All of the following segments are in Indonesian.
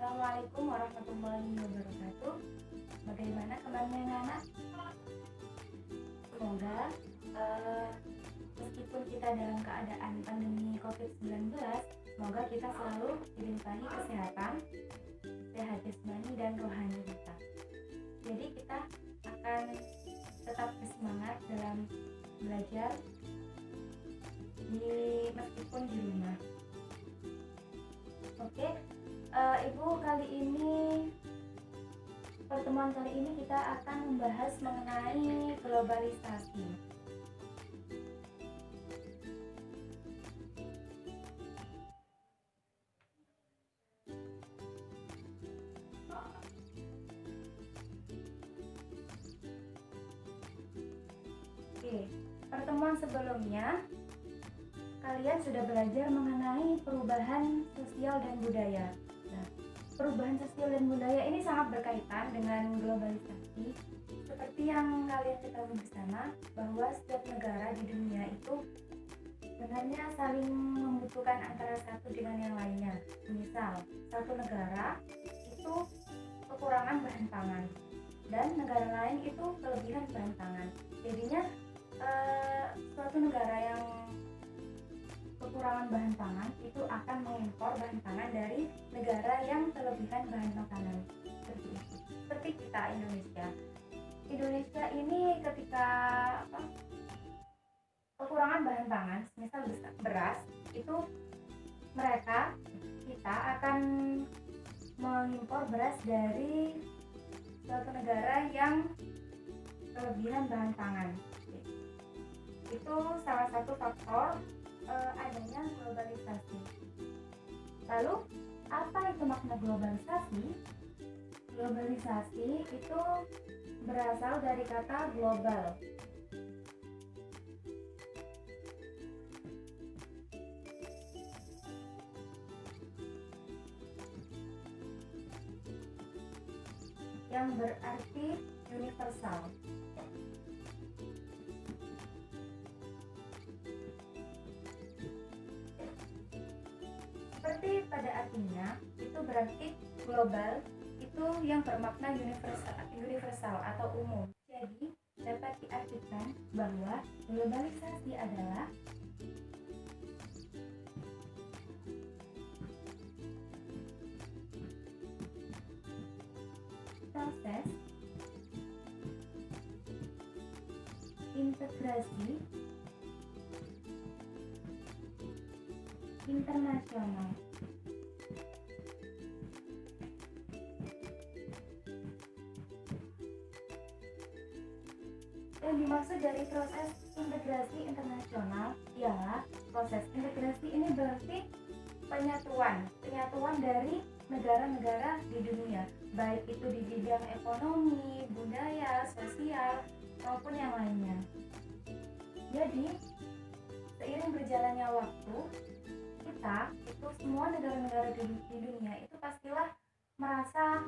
Assalamualaikum warahmatullahi wabarakatuh. Bagaimana kabarnya anak-anak? Semoga meskipun kita dalam keadaan pandemi COVID-19, semoga kita selalu dilimpahi kesehatan, sehat jasmani dan rohani kita. Jadi kita akan tetap bersemangat dalam belajar meskipun di rumah. Oke, Ibu, pertemuan kali ini kita akan membahas mengenai globalisasi. Oke, pertemuan sebelumnya kalian sudah belajar mengenai perubahan sosial dan budaya. Nah, perubahan sosial dan budaya ini sangat berkaitan dengan globalisasi. Seperti yang kalian ketahui bersama, bahwa setiap negara di dunia itu sebenarnya saling membutuhkan antara satu dengan yang lainnya. Misal, satu negara itu kekurangan bahan pangan dan negara lain itu kelebihan bahan pangan. Jadinya suatu negara yang kekurangan bahan pangan itu akan mengimpor bahan pangan dari negara yang kelebihan bahan makanan. Seperti itu. Seperti kita Indonesia ini ketika kekurangan bahan pangan, misal beras, itu kita akan mengimpor beras dari suatu negara yang kelebihan bahan pangan. Itu salah satu faktor adanya globalisasi. Lalu, apa itu makna globalisasi? Globalisasi itu berasal dari kata global. Yang berarti universal. Seperti pada artinya, itu berarti global itu yang bermakna universal atau umum. Jadi, dapat diartikan bahwa globalisasi adalah proses integrasi internasional. Yang dimaksud dari proses integrasi internasional ialah proses integrasi ini berarti penyatuan dari negara-negara di dunia, baik itu di bidang ekonomi, budaya, sosial, maupun yang lainnya. Jadi, seiring berjalannya waktu, kita itu semua negara-negara di dunia itu pastilah merasa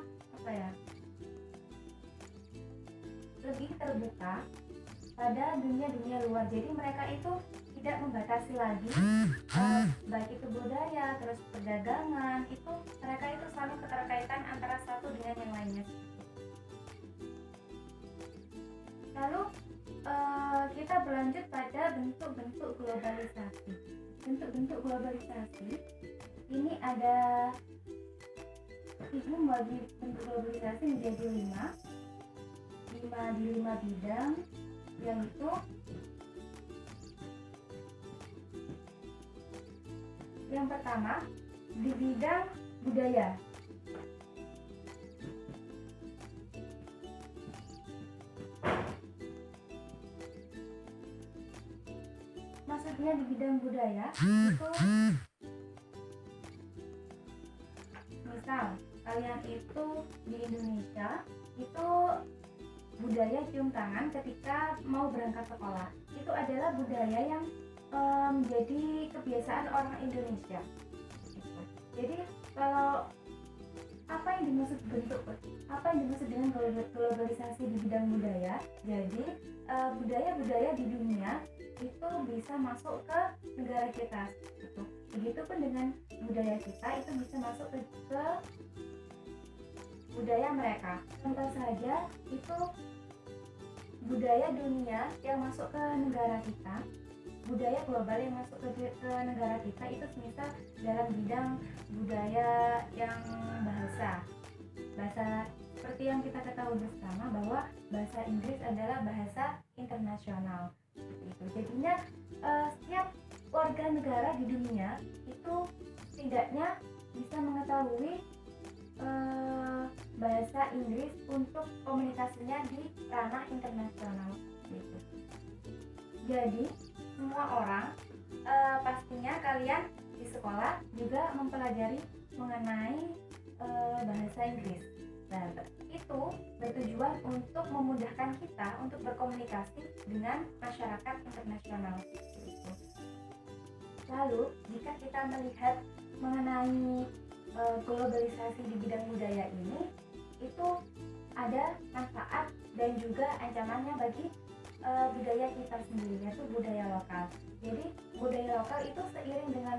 lebih terbuka pada dunia luar. Jadi mereka itu tidak membatasi lagi baik itu budaya, terus perdagangan, itu mereka itu selalu keterkaitan antara satu dengan yang lainnya. Lalu kita berlanjut pada bentuk-bentuk globalisasi. Bentuk-bentuk globalisasi ini ada membagi bentuk globalisasi menjadi 5 bidang, yaitu yang pertama di bidang budaya. Maksudnya di bidang budaya itu misal kalian itu di Indonesia itu budaya cium tangan ketika mau berangkat sekolah. Itu adalah budaya yang menjadi kebiasaan orang Indonesia. Jadi kalau apa yang dimaksud dengan globalisasi di bidang budaya? Jadi budaya-budaya di dunia itu bisa masuk ke negara kita. Begitupun dengan budaya kita itu bisa masuk ke budaya mereka. Contoh saja itu budaya dunia yang masuk ke negara kita, budaya global yang masuk ke negara kita itu semisal dalam bidang budaya yang bahasa seperti yang kita ketahui bersama bahwa bahasa Inggris adalah bahasa internasional. Itu jadinya setiap warga negara di dunia itu setidaknya bisa mengetahui bahasa Inggris untuk komunikasinya di ranah internasional gitu. Jadi semua orang pastinya kalian di sekolah juga mempelajari mengenai bahasa Inggris. Nah, itu bertujuan untuk memudahkan kita untuk berkomunikasi dengan masyarakat internasional. Lalu, jika kita melihat mengenai globalisasi di bidang budaya ini, itu ada manfaat dan juga ancamannya bagi budaya kita sendiri, yaitu budaya lokal. Jadi budaya lokal itu seiring dengan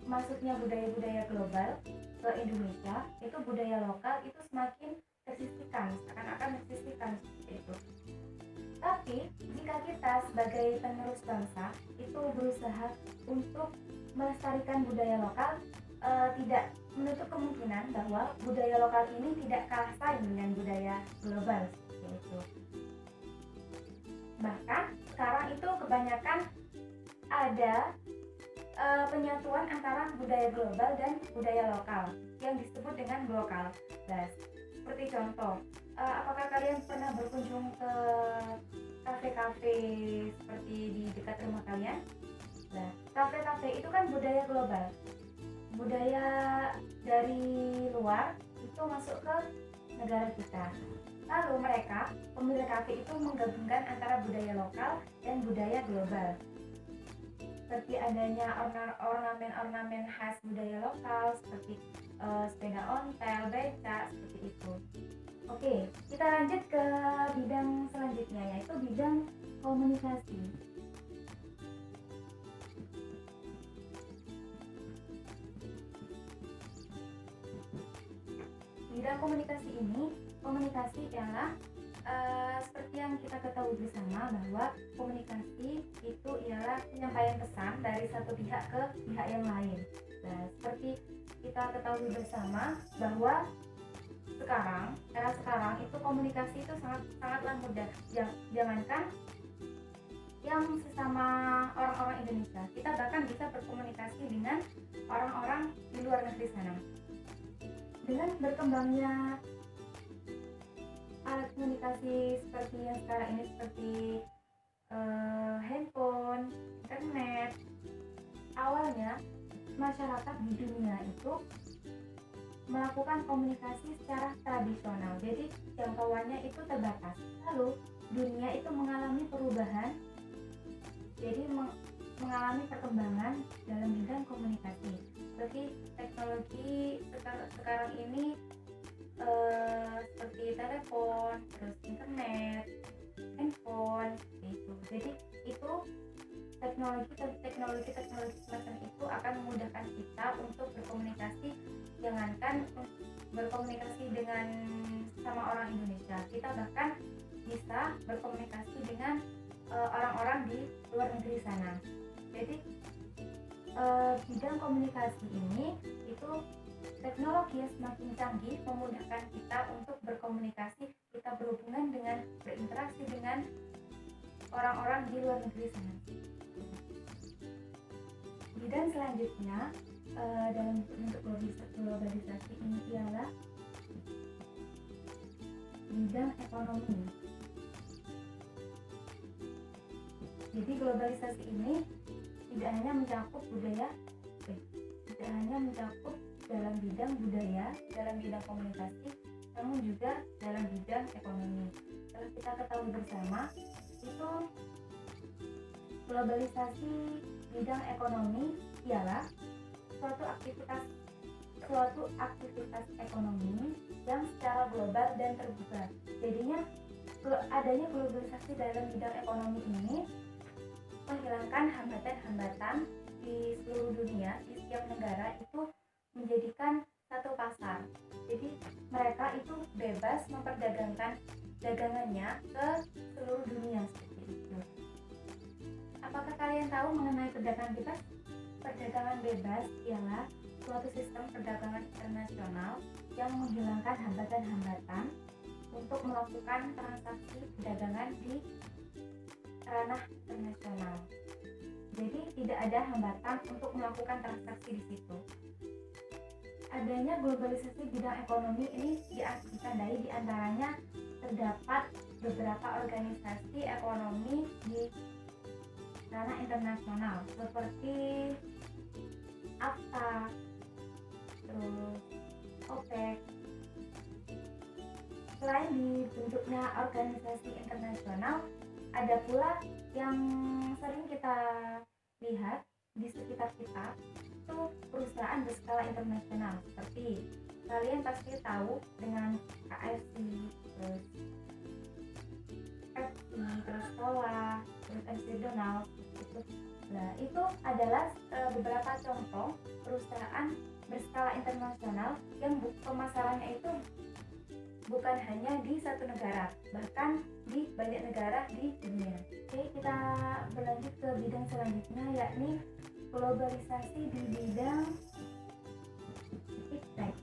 masuknya budaya-budaya global ke Indonesia, itu budaya lokal itu semakin tersisihkan, seakan-akan tersisihkan seperti itu. Tapi jika kita sebagai penerus bangsa itu berusaha untuk melestarikan budaya lokal, tidak menutup kemungkinan bahwa budaya lokal ini tidak kalah saing dengan budaya global seperti itu. Bahkan sekarang itu kebanyakan ada penyatuan antara budaya global dan budaya lokal yang disebut dengan glokal. Nah, seperti contoh, apakah kalian pernah berkunjung ke kafe-kafe seperti di dekat rumah kalian? Nah, kafe-kafe itu kan budaya global, budaya dari luar itu masuk ke negara kita. Lalu mereka, pemilik kafe itu menggabungkan antara budaya lokal dan budaya global, seperti adanya ornamen-ornamen khas budaya lokal seperti sepeda ontel, becak, seperti itu. Oke, kita lanjut ke bidang selanjutnya, yaitu bidang komunikasi. Bidang komunikasi ini, komunikasi ialah seperti yang kita ketahui bersama bahwa komunikasi itu ialah penyampaian pesan dari satu pihak ke pihak yang lain. Nah, seperti kita ketahui bersama bahwa era sekarang itu komunikasi itu sangatlah mudah. Jangankan yang sesama orang-orang Indonesia, kita bahkan bisa berkomunikasi dengan orang-orang di luar negeri sana. Dengan berkembangnya alat komunikasi seperti yang sekarang ini, seperti handphone, internet, awalnya masyarakat di dunia itu melakukan komunikasi secara tradisional, jadi jangkauannya itu terbatas. Lalu dunia itu mengalami perubahan, jadi mengalami perkembangan dalam bidang komunikasi. Seperti teknologi sekarang ini seperti telepon, terus internet, handphone, gitu. Jadi itu teknologi semacam itu akan memudahkan kita untuk berkomunikasi. Jangankan berkomunikasi dengan sama orang Indonesia, kita bahkan bisa berkomunikasi dengan orang-orang di luar negeri sana. Jadi bidang komunikasi ini itu teknologi yang semakin canggih memudahkan kita untuk berkomunikasi, kita berhubungan dengan, berinteraksi dengan orang-orang di luar negeri sana. Bidang selanjutnya dalam bentuk globalisasi ini ialah bidang ekonomi. Jadi globalisasi ini tidak hanya mencakup dalam bidang budaya, dalam bidang komunikasi, namun juga dalam bidang ekonomi. Setelah kita ketahui bersama, itu globalisasi bidang ekonomi ialah suatu aktivitas ekonomi yang secara global dan terbuka. Jadinya adanya globalisasi dalam bidang ekonomi ini menghilangkan hambatan-hambatan di seluruh dunia, di setiap negara itu menjadikan satu pasar. Jadi mereka itu bebas memperdagangkan dagangannya ke seluruh dunia seperti itu. Apakah kalian tahu mengenai perdagangan bebas? Perdagangan bebas ialah suatu sistem perdagangan internasional yang menghilangkan hambatan-hambatan untuk melakukan transaksi perdagangan di ranah internasional. Jadi tidak ada hambatan untuk melakukan transaksi di situ. Adanya globalisasi bidang ekonomi ini ditandai diantaranya terdapat beberapa organisasi ekonomi di ranah internasional seperti AFTA, terus OPEC. Selain dibentuknya organisasi internasional, ada pula yang sering kita lihat di sekitar kita itu perusahaan berskala internasional, seperti kalian pasti tahu dengan KFC, terus Pepsi, terus Cola, terus McDonald itu. Nah, itu adalah beberapa contoh perusahaan berskala internasional yang pemasarannya itu bukan hanya di satu negara, bahkan di banyak negara di dunia. Oke, kita berlanjut ke bidang selanjutnya, yakni globalisasi di bidang iptek.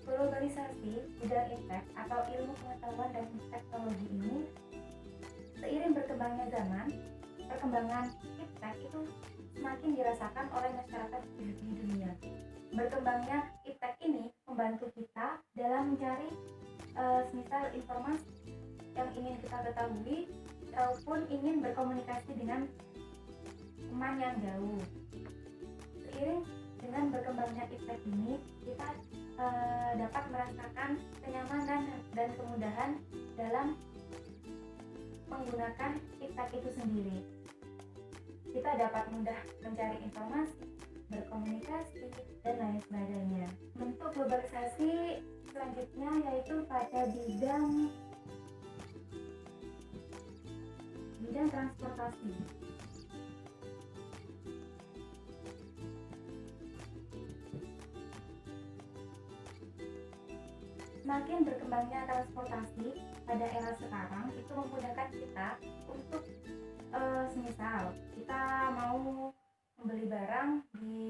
Globalisasi bidang iptek atau ilmu pengetahuan dan teknologi ini, seiring berkembangnya zaman, perkembangan iptek itu semakin dirasakan oleh masyarakat di dunia. Berkembangnya iptek ini membantu kita dalam mencari semisal informasi yang ingin kita ketahui ataupun ingin berkomunikasi dengan teman yang jauh. Seiring dengan berkembangnya iptek ini, kita dapat merasakan kenyamanan dan kemudahan dalam menggunakan iptek itu sendiri. Kita dapat mudah mencari informasi, berkomunikasi, dan lain sebagainya. Bentuk globalisasi selanjutnya yaitu pada bidang transportasi. Semakin berkembangnya transportasi pada era sekarang itu memudahkan kita untuk semisal kita mau membeli barang di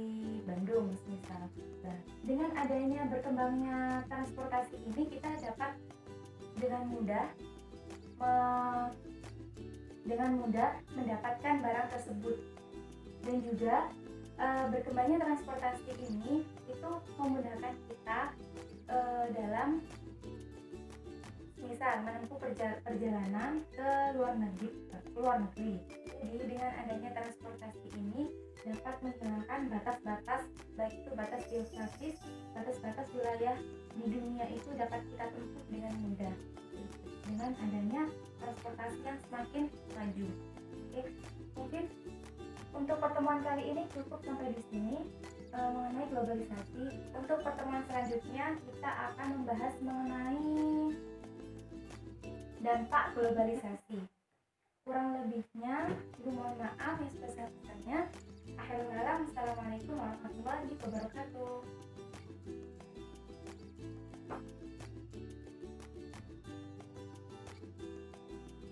Bandung semisal. Nah, dengan adanya berkembangnya transportasi ini kita dapat dengan mudah mendapatkan barang tersebut. Dan juga berkembangnya transportasi ini itu memudahkan kita dalam misal menempuh perjalanan ke luar negeri. Jadi dengan adanya transportasi ini dapat menghilangkan batas-batas, baik itu batas geografis, batas-batas wilayah di dunia itu dapat kita tempuh dengan mudah dengan adanya transportasi yang semakin maju. Oke, mungkin untuk pertemuan kali ini cukup sampai di sini mengenai globalisasi. Untuk pertemuan selanjutnya kita akan membahas mengenai dampak globalisasi. Kurang lebihnya, mohon maaf yang sebesar-besarnya. Akhirul kalam, assalamualaikum warahmatullahi wabarakatuh.